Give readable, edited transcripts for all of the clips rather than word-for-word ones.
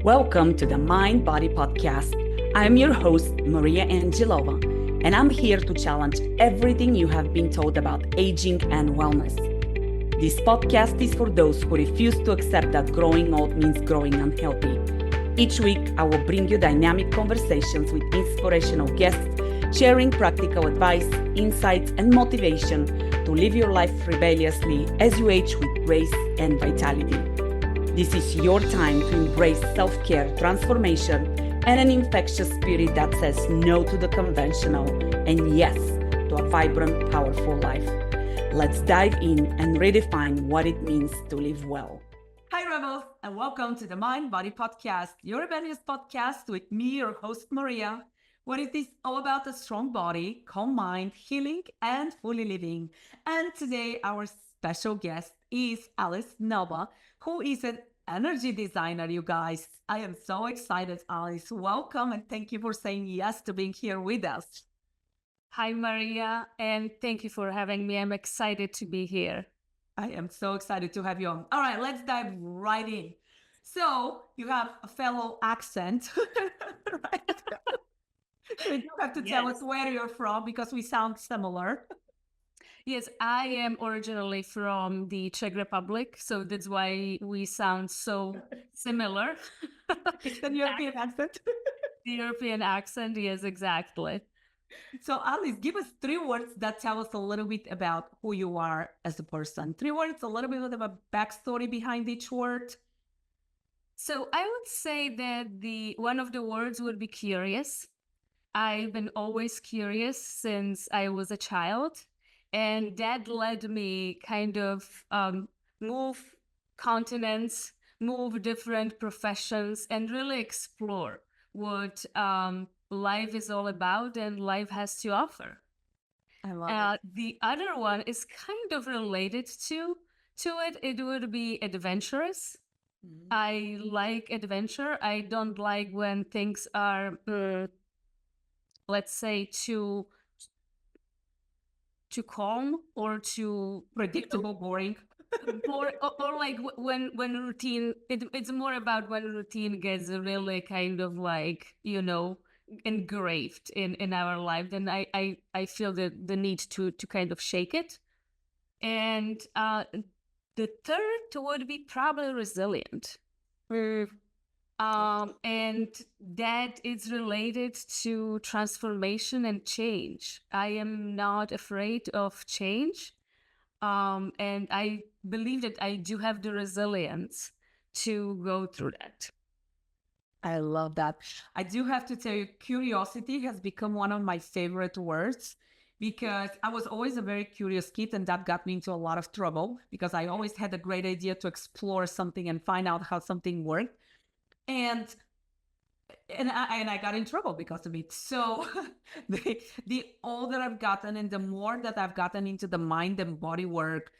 Welcome to the Mind Body Podcast. I'm your host, Maria Angelova, and I'm here to challenge everything you have been told about aging and wellness. This podcast is for those who refuse to accept that growing old means growing unhealthy. Each week, I will bring you dynamic conversations with inspirational guests, sharing practical advice, insights, and motivation to live your life rebelliously as you age with grace and vitality. This is your time to embrace self-care, transformation, and an infectious spirit that says no to the conventional and yes to a vibrant, powerful life. Let's dive in and redefine what it means to live well. Hi, Rebels, and welcome to the Mind Body Podcast, your rebellious podcast with me, your host, Maria. What it is all about a strong body, calm mind, healing, and fully living. And today, our special guest is Alice Nova, who is an energy designer, you guys. I am so excited, Alice. Welcome, and thank you for saying yes to being here with us. Hi, Maria, and thank you for having me. I'm excited to be here. I am so excited to have you on. All right, let's dive right in. So you have a fellow accent, right? So you have to tell us where you're from because we sound similar. Yes, I am originally from the Czech Republic, so that's why we sound so similar. It's the European accent. The European accent, yes, exactly. So Alice, give us 3 words that tell us a little bit about who you are as a person. 3 words, a little bit of a backstory behind each word. So I would say that one of the words would be curious. I've been always curious since I was a child, and that led me kind of move continents, move different professions, and really explore what life is all about and life has to offer. I love it. The other one is kind of related to it. It would be adventurous. I like adventure. I don't like when things are, let's say, too calm or too Predictable, boring. or like when routine. It's more about when routine gets really kind of like engraved in our life. Then I feel the need to kind of shake it. And the third would be probably resilient. And that is related to transformation and change. I am not afraid of change. And I believe that I do have the resilience to go through that. I love that. I do have to tell you, curiosity has become one of my favorite words because I was always a very curious kid, and that got me into a lot of trouble because I always had a great idea to explore something and find out how something worked. And I got in trouble because of it. So the older I've gotten and the more that I've gotten into the mind and body work,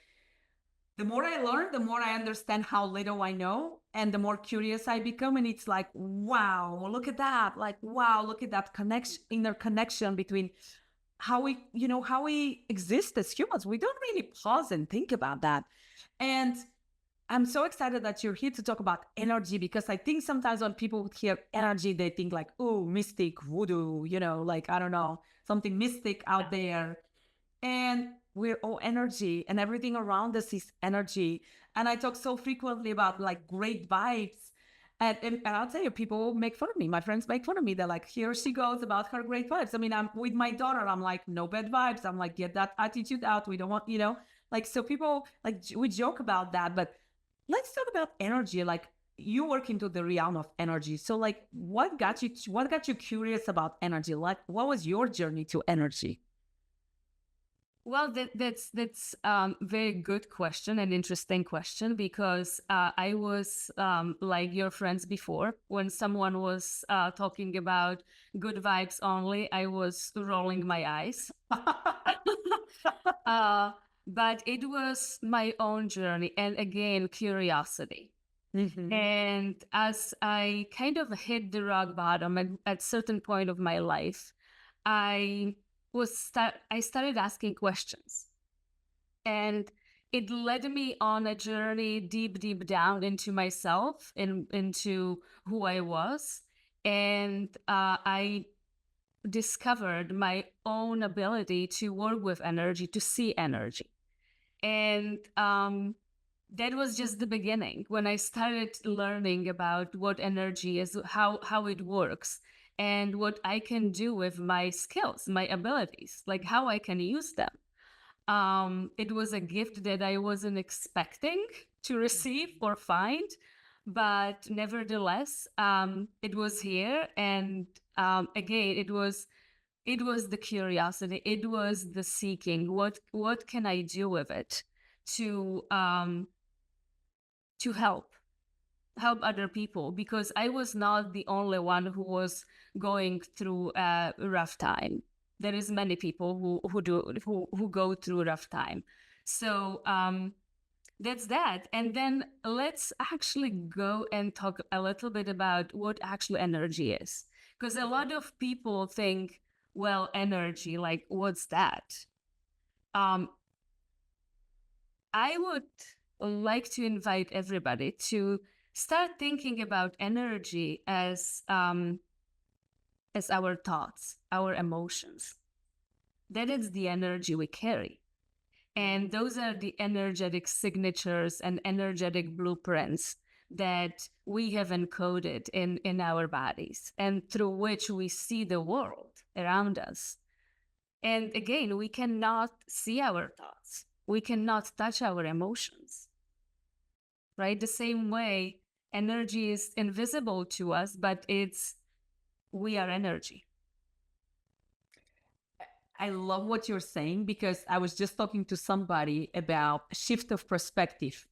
the more I learn, the more I understand how little I know, and the more curious I become. And it's like, wow, look at that. Like, wow, look at that inner connection between how we exist as humans. We don't really pause and think about that. And I'm so excited that you're here to talk about energy, because I think sometimes when people hear energy, they think like, oh, mystic, voodoo, like, I don't know, something mystic out there. And we're all energy, and everything around us is energy. And I talk so frequently about like great vibes. And I'll tell you, people make fun of me. My friends make fun of me. They're like, here she goes about her great vibes. I mean, I'm with my daughter. I'm like, no bad vibes. I'm like, get that attitude out. We don't want, like, so people like, we joke about that, but let's talk about energy. Like, you work into the realm of energy. So like, what got you curious about energy? Like, what was your journey to energy? Well, that's very good question and interesting question, because I was like your friends before. When someone was talking about good vibes only, I was rolling my eyes. But it was my own journey, and again, curiosity. And as I kind of hit the rock bottom at certain point of my life, I started asking questions. And it led me on a journey deep down into myself and into who I was. And I discovered my own ability to work with energy, to see energy. And that was just the beginning when I started learning about what energy is, how it works, and what I can do with my skills, my abilities, like how I can use them. It was a gift that I wasn't expecting to receive or find, but nevertheless, it was here. And again, it was the curiosity, it was the seeking. What can I do with it to help other people? Because I was not the only one who was going through a rough time. There is many people who go through a rough time. So that's that. And then let's actually go and talk a little bit about what actual energy is. Because a lot of people think, well, energy, like, what's that? I would like to invite everybody to start thinking about energy as our thoughts, our emotions. That is the energy we carry. And those are the energetic signatures and energetic blueprints that we have encoded in our bodies and through which we see the world around us. And again, we cannot see our thoughts. We cannot touch our emotions, right? The same way energy is invisible to us, but we are energy. I love what you're saying, because I was just talking to somebody about shift of perspective.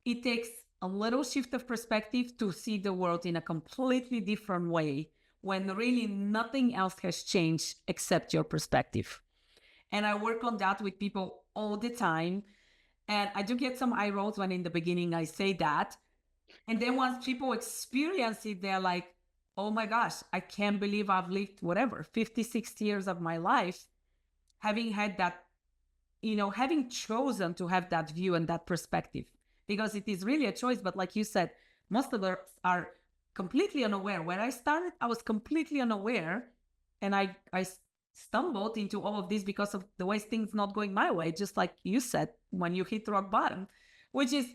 It takes a little shift of perspective to see the world in a completely different way when really nothing else has changed except your perspective. And I work on that with people all the time. And I do get some eye rolls when in the beginning I say that. And then once people experience it, they're like, oh my gosh, I can't believe I've lived whatever, 50, 60 years of my life, having had that, having chosen to have that view and that perspective, because it is really a choice. But like you said, most of us are completely unaware. When I started, I was completely unaware, and I stumbled into all of this because of the way things not going my way, just like you said, when you hit rock bottom, which is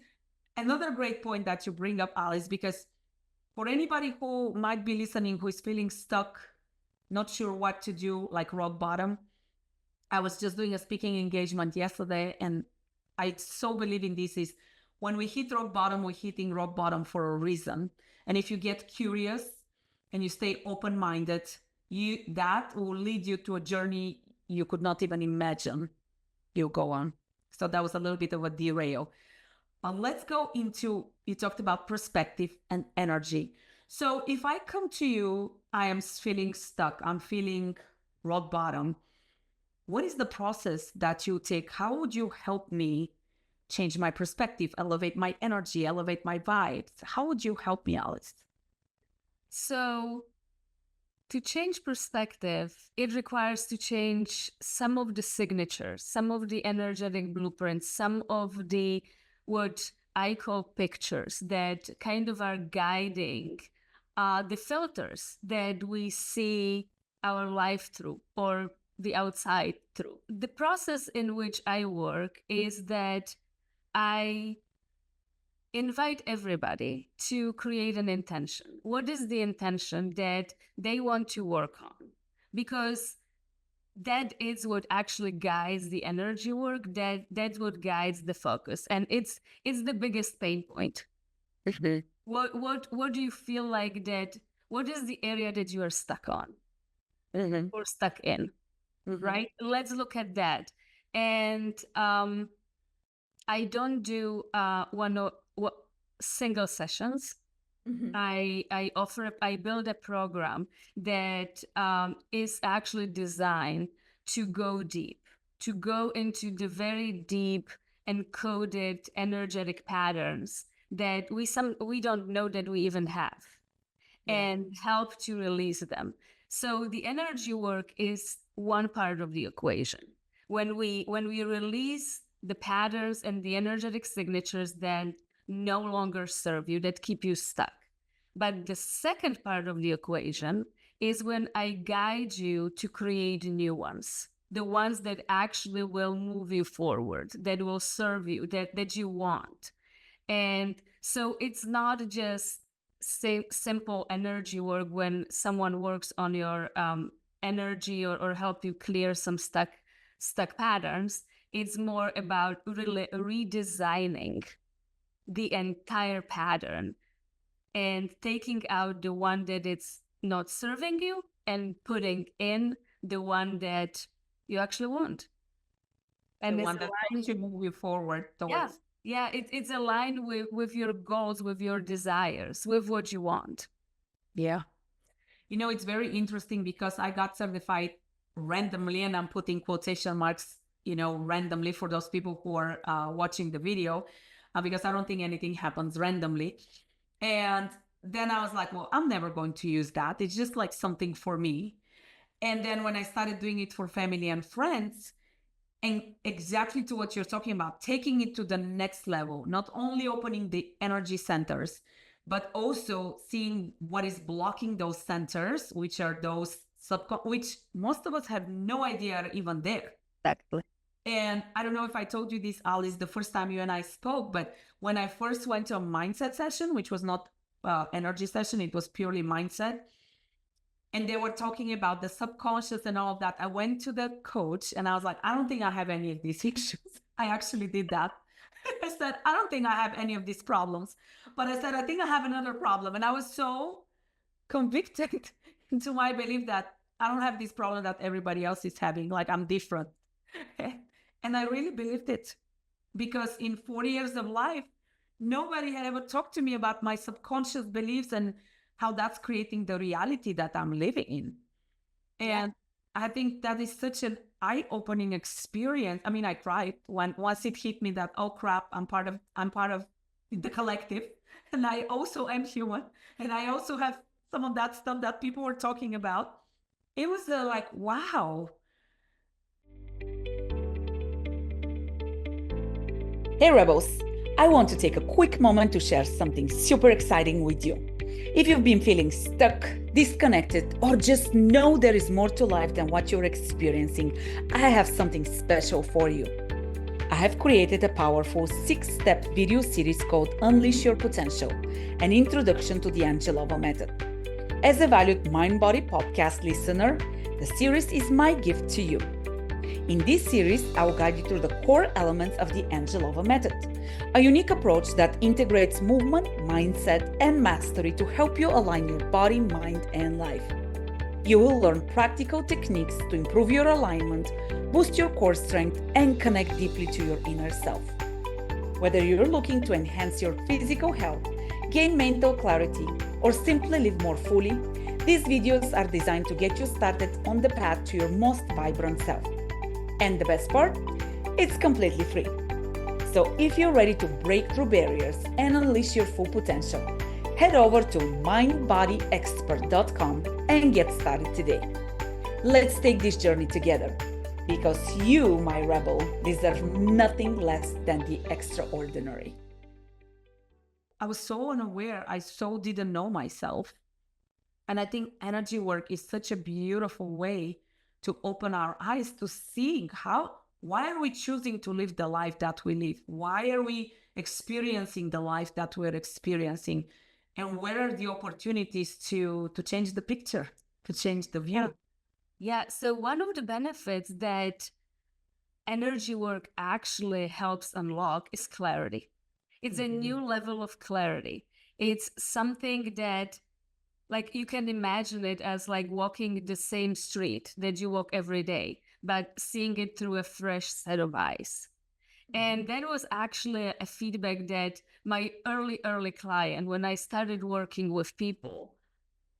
another great point that you bring up, Alice, because for anybody who might be listening, who is feeling stuck, not sure what to do, like rock bottom, I was just doing a speaking engagement yesterday, and I so believe in this is when we hit rock bottom, we're hitting rock bottom for a reason. And if you get curious and you stay open-minded, that will lead you to a journey you could not even imagine you'll go on. So that was a little bit of a derail. Let's go into, you talked about perspective and energy. So if I come to you, I am feeling stuck, I'm feeling rock bottom. What is the process that you take? How would you help me change my perspective, elevate my energy, elevate my vibes? How would you help me, Alice? So to change perspective, it requires to change some of the signatures, some of the energetic blueprints, some of the what I call pictures that kind of are guiding the filters that we see our life through or the outside through. The process in which I work is that I invite everybody to create an intention. What is the intention that they want to work on? Because that is what actually guides the energy work. That's what guides the focus, and it's the biggest pain point. What do you feel like that? What is the area that you are stuck on or stuck in? Right? Let's look at that. And I don't do single sessions. I build a program that is actually designed to go deep, to go into the very deep encoded energetic patterns that we don't know that we even have, and help to release them. So the energy work is one part of the equation. When we release the patterns and the energetic signatures that no longer serve you, that keep you stuck. But the second part of the equation is when I guide you to create new ones, the ones that actually will move you forward, that will serve you, that you want. And so it's not just simple energy work when someone works on your energy or help you clear some stuck patterns. It's more about really redesigning the entire pattern and taking out the one that it's not serving you and putting in the one that you actually want. And The one that helps you move you forward towards. Yeah, it's aligned with your goals, with your desires, with what you want. Yeah. You know, it's very interesting because I got certified randomly, and I'm putting quotation marks, you know, randomly for those people who are watching the video, because I don't think anything happens randomly. And then I was like, well, I'm never going to use that. It's just like something for me. And then when I started doing it for family and friends, and exactly to what you're talking about, taking it to the next level, not only opening the energy centers, but also seeing what is blocking those centers, which are those which most of us have no idea are even there. Exactly. And I don't know if I told you this, Alice, the first time you and I spoke, but when I first went to a mindset session, which was not energy session, it was purely mindset, and they were talking about the subconscious and all of that, I went to the coach and I was like, I don't think I have any of these issues. I actually did that. I said, I don't think I have any of these problems. But I said, I think I have another problem. And I was so convicted into my belief that I don't have this problem that everybody else is having, like I'm different. And I really believed it, because in 40 years of life, nobody had ever talked to me about my subconscious beliefs and how that's creating the reality that I'm living in. And I think that is such an eye-opening experience. I mean, I cried once it hit me that, oh crap, I'm part of the collective, and I also am human, and I also have some of that stuff that people were talking about. It was like, wow. Hey Rebels, I want to take a quick moment to share something super exciting with you. If you've been feeling stuck, disconnected, or just know there is more to life than what you're experiencing, I have something special for you. I have created a powerful 6-step video series called Unleash Your Potential, an introduction to the Angelova Method. As a valued Mind-Body podcast listener, the series is my gift to you. In this series, I will guide you through the core elements of the Angelova Method, a unique approach that integrates movement, mindset, and mastery to help you align your body, mind, and life. You will learn practical techniques to improve your alignment, boost your core strength, and connect deeply to your inner self. Whether you're looking to enhance your physical health, gain mental clarity, or simply live more fully, these videos are designed to get you started on the path to your most vibrant self. And the best part? It's completely free. So if you're ready to break through barriers and unleash your full potential, head over to mindbodyexpert.com and get started today. Let's take this journey together, because you, my rebel, deserve nothing less than the extraordinary. I was so unaware. I so didn't know myself. And I think energy work is such a beautiful way to open our eyes to seeing why are we choosing to live the life that we live? Why are we experiencing the life that we're experiencing? And where are the opportunities to change the picture, to change the view? Yeah, so one of the benefits that energy work actually helps unlock is clarity. It's a new level of clarity. It's something that, like, you can imagine it as like walking the same street that you walk every day, but seeing it through a fresh set of eyes. And that was actually a feedback that my early client, when I started working with people,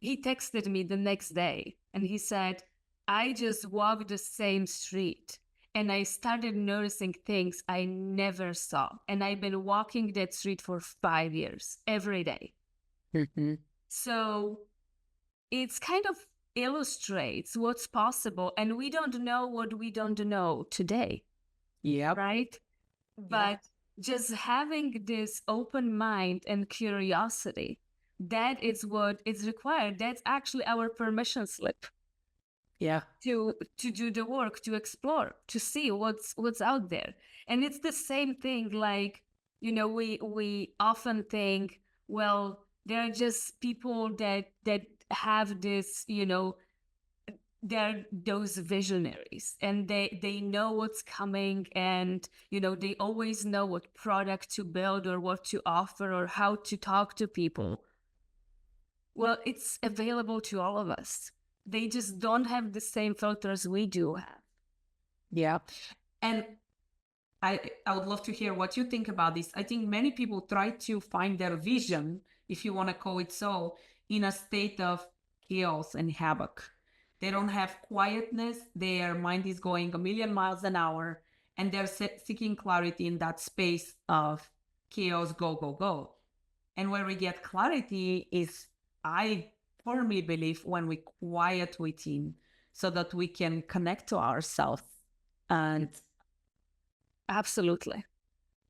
he texted me the next day and he said, I just walked the same street and I started noticing things I never saw. And I've been walking that street for 5 years, every day. So it's kind of illustrates what's possible, and we don't know what we don't know today. Yeah. Right? But just having this open mind and curiosity, that is what is required. That's actually our permission slip Yeah. to do the work, to explore, to see what's out there. And it's the same thing, like, we often think, well, there are just people that have this, they're those visionaries, and they know what's coming, and they always know what product to build or what to offer or how to talk to people. Well, it's available to all of us. They just don't have the same filters we do have. Yeah. And I would love to hear what you think about this. I think many people try to find their vision, if you want to call it so, in a state of chaos and havoc. They don't have quietness. Their mind is going a million miles an hour, and they're seeking clarity in that space of chaos, go, go, go. And where we get clarity is, I firmly believe, when we quiet within, so that we can connect to ourselves. And absolutely,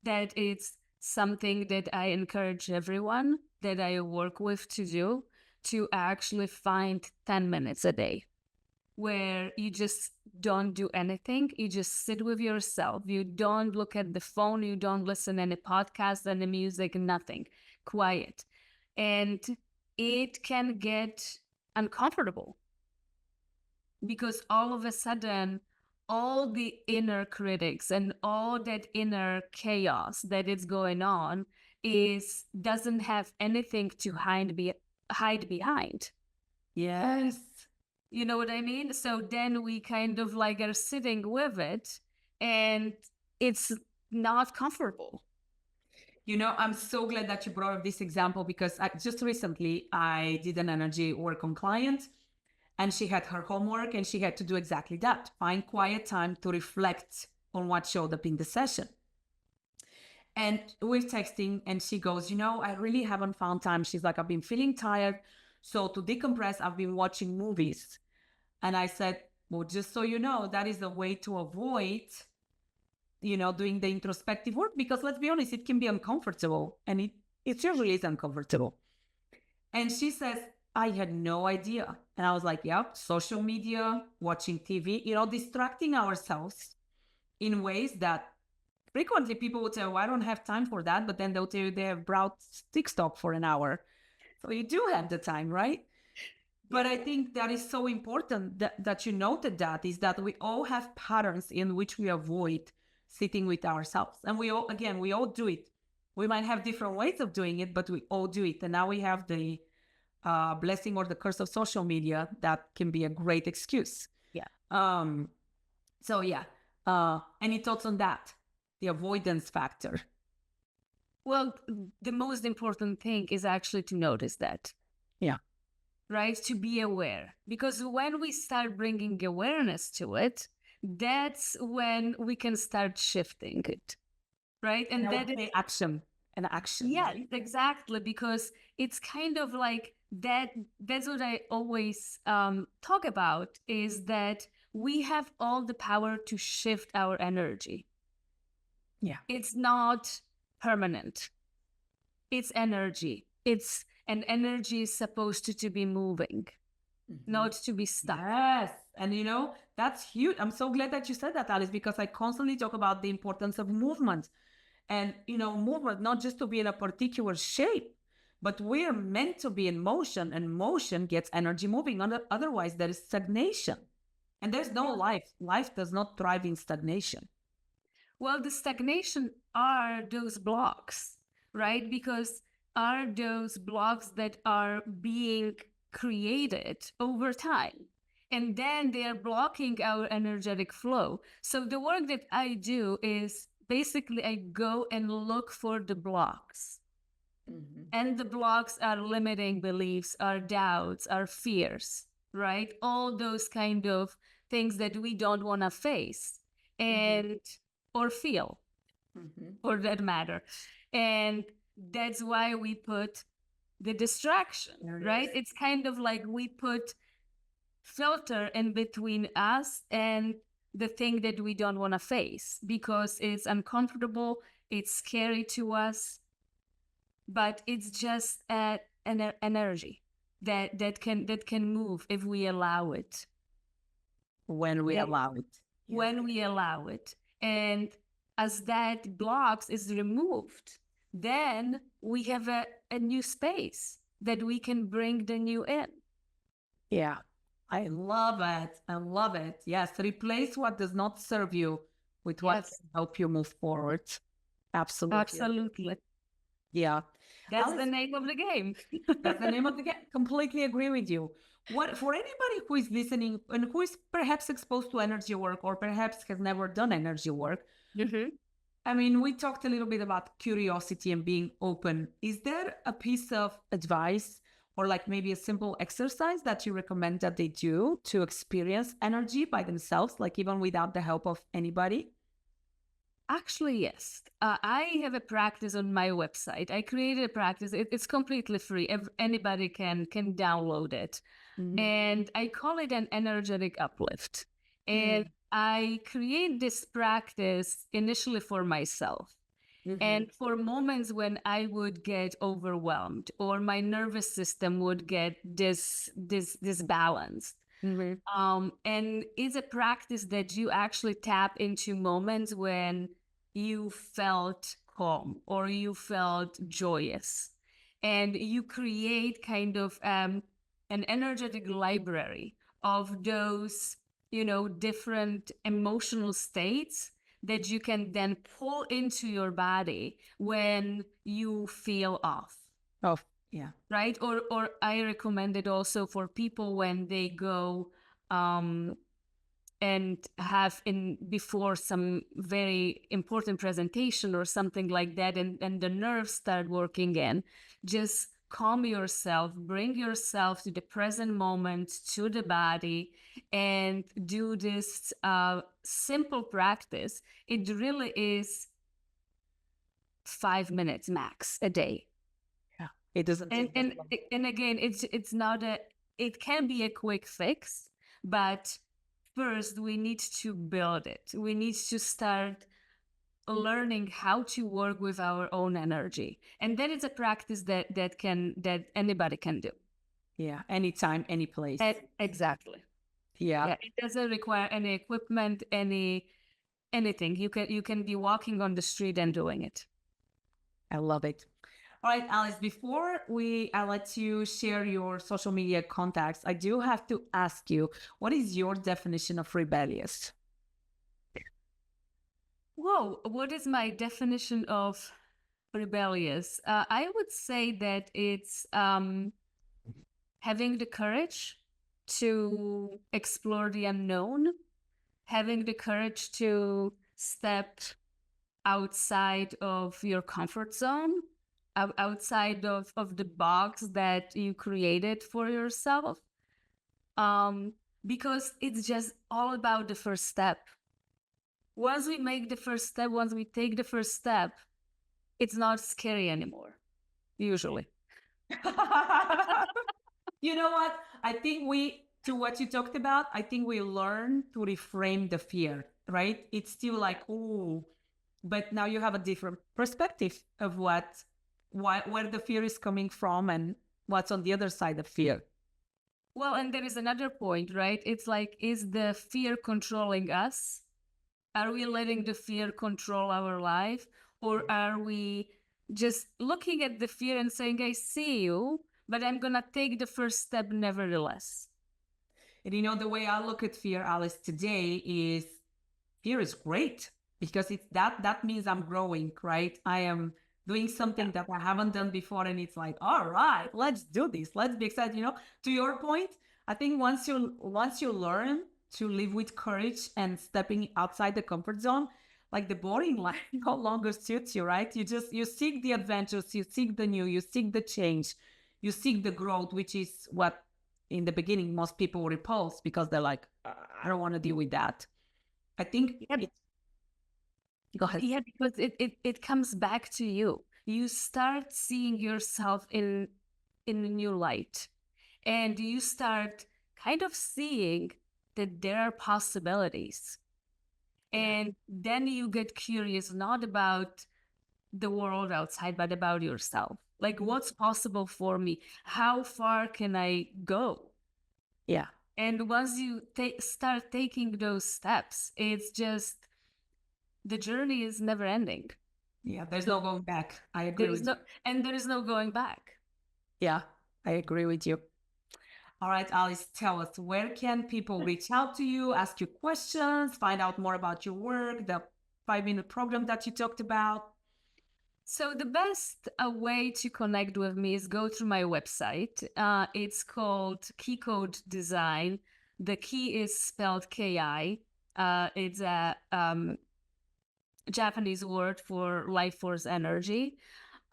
that it's something that I encourage everyone that I work with to do, to actually find 10 minutes a day where you just don't do anything. You just sit with yourself. You don't look at the phone. You don't listen to any podcast, any music, nothing. Quiet. And it can get uncomfortable because all of a sudden, all the inner critics and all that inner chaos that is going on doesn't have anything to hide behind. yes. You know what I mean? So then we kind of like are sitting with it, and it's not comfortable. I'm so glad that you brought up this example, because just recently I did an energy work on client, and she had her homework, and she had to do exactly that. Find quiet time to reflect on what showed up in the session. And we're texting, and she goes, I really haven't found time. She's like, I've been feeling tired. So to decompress, I've been watching movies. And I said, well, just so you know, that is a way to avoid, doing the introspective work, because let's be honest, it can be uncomfortable, and it usually is uncomfortable. And she says, I had no idea. And I was like, yep, social media, watching TV, distracting ourselves in ways that frequently people would say, oh, I don't have time for that. But then they'll tell you they have browsed TikTok for an hour. So you do have the time, right? But I think that is so important that you noted that, is that we all have patterns in which we avoid sitting with ourselves. And we all do it. We might have different ways of doing it, but we all do it. And now we have the blessing or the curse of social media that can be a great excuse. Yeah. So yeah. Any thoughts on that? The avoidance factor. Well, the most important thing is actually to notice that. Yeah. Right? To be aware. Because when we start bringing awareness to it, that's when we can start shifting it. Right? And that is action. An action. Yeah, exactly. Because it's kind of like that. That's what I always talk about, is that we have all the power to shift our energy. Yeah. It's not permanent. It's energy. And energy is supposed to be moving, not to be stuck. Yes. And that's huge. I'm so glad that you said that, Alice, because I constantly talk about the importance of movement. And, movement, not just to be in a particular shape, but we're meant to be in motion, and motion gets energy moving. Otherwise, there is stagnation. And there's no life. Life does not thrive in stagnation. Well, the stagnation are those blocks, right? Because are those blocks that are being created over time. And then they are blocking our energetic flow. So the work that I do is basically I go and look for the blocks. Mm-hmm. And the blocks are limiting beliefs, are doubts, are fears, right? All those kind of things that we don't want to face and or feel, for that matter. And that's why we put the distraction, right? It's kind of like we put filter in between us and the thing that we don't want to face because it's uncomfortable, it's scary to us, but it's just an energy that can move if we allow it. When we allow it. When we allow it. And as that blocks is removed, then we have a new space that we can bring the new in. Yeah. I love it. I love it. Yes. Replace what does not serve you with what can help you move forward. Absolutely. Absolutely. Yeah. That's the name of the game. That's the name of the game. Completely agree with you. What for anybody who is listening and who is perhaps exposed to energy work or perhaps has never done energy work, I mean, we talked a little bit about curiosity and being open. Is there a piece of advice or like maybe a simple exercise that you recommend that they do to experience energy by themselves, like even without the help of anybody? Actually, yes. I have a practice on my website. I created a practice. It's completely free. Anybody can download it. And I call it an energetic uplift. And I create this practice initially for myself. And for moments when I would get overwhelmed or my nervous system would get disbalanced. And it's a practice that you actually tap into moments when you felt calm or you felt joyous. And you create kind of an energetic library of those, different emotional states that you can then pull into your body when you feel off. Oh, yeah. Right? Or I recommend it also for people when they go and have before some very important presentation or something like that, and the nerves start working in. Just calm yourself, bring yourself to the present moment, to the body, and do this simple practice. It really is 5 minutes max a day. Yeah, it doesn't. And again, it's not it can be a quick fix, but first we need to build it. We need to start learning how to work with our own energy, and that is a practice that anybody can do. Yeah, anytime, any place. Exactly. Yeah. It doesn't require any equipment, anything. You can be walking on the street and doing it. I love it. All right, Alice, before I let you share your social media contacts, I do have to ask you, what is your definition of rebellious? Whoa, what is my definition of rebellious? I would say that it's having the courage to explore the unknown, having the courage to step outside of your comfort zone, outside of the box that you created for yourself. Because it's just all about the first step. Once we make the first step, once we take the first step, it's not scary anymore, usually. You know what? I think to what you talked about, I think we learn to reframe the fear, right? It's still like, oh, but now you have a different perspective of where the fear is coming from and what's on the other side of fear. Well, and there is another point, right? It's like, is the fear controlling us? Are we letting the fear control our life? Or are we just looking at the fear and saying, I see you, but I'm going to take the first step nevertheless? And the way I look at fear, Alice, today is fear is great because it's that means I'm growing, right? I am doing something that I haven't done before. And it's like, all right, let's do this. Let's be excited. To your point, I think once you learn to live with courage and stepping outside the comfort zone, like the boring life no longer suits you, right? You seek the adventures, you seek the new, you seek the change, you seek the growth, which is what in the beginning most people repulse because they're like, I don't want to deal with that. I think go ahead. Yeah, because it comes back to you. You start seeing yourself in a new light, and you start kind of seeing that there are possibilities. And then you get curious, not about the world outside, but about yourself. Like, what's possible for me? How far can I go? Yeah. And once you start taking those steps, it's just, the journey is never ending. Yeah, there's no going back. I agree with you. And there is no going back. Yeah, I agree with you. All right, Alice, tell us, where can people reach out to you, ask you questions, find out more about your work, the 5-minute program that you talked about? So the best way to connect with me is go through my website. It's called Key Code Design. The key is spelled Ki. It's a Japanese word for life force energy.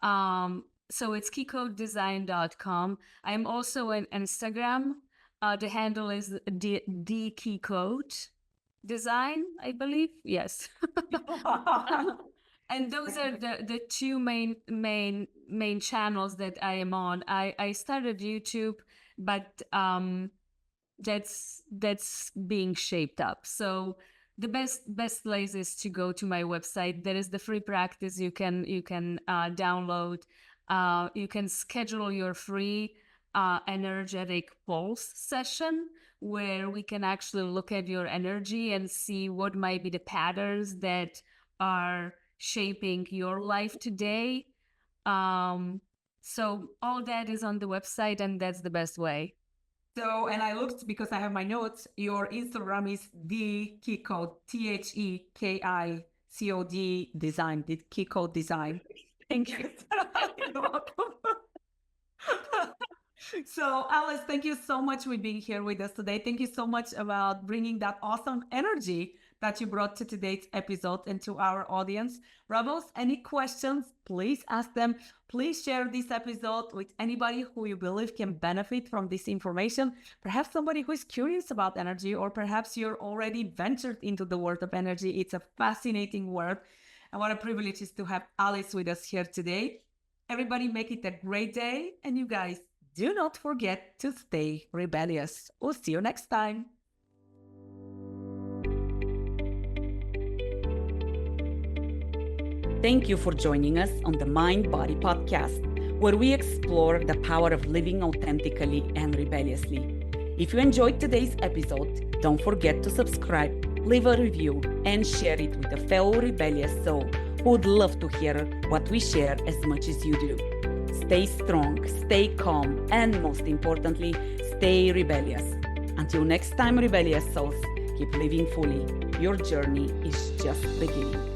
So it's keycodedesign.com. I'm also on Instagram. The handle is the Key Code Design, I believe. Yes. And those are the two main channels that I am on. I started YouTube, but that's being shaped up. So the best place is to go to my website. There is the free practice you can download. You can schedule your free energetic pulse session, where we can actually look at your energy and see what might be the patterns that are shaping your life today. So all that is on the website, and that's the best way. So, and I looked because I have my notes. Your Instagram is the Key Code, THEKICOD Design, the Key Code Design. Thank you. You're welcome. So, Alice, thank you so much for being here with us today. Thank you so much about bringing that awesome energy that you brought to today's episode and to our audience. Rebels, any questions, please ask them. Please share this episode with anybody who you believe can benefit from this information. Perhaps somebody who is curious about energy, or perhaps you're already ventured into the world of energy. It's a fascinating world. And what a privilege it is to have Alice with us here today. Everybody, make it a great day. And you guys, do not forget to stay rebellious. We'll see you next time. Thank you for joining us on the Mind Body Podcast, where we explore the power of living authentically and rebelliously. If you enjoyed today's episode, don't forget to subscribe, leave a review, and share it with a fellow rebellious soul who would love to hear what we share as much as you do. Stay strong, stay calm, and most importantly, stay rebellious. Until next time, rebellious souls, keep living fully. Your journey is just beginning.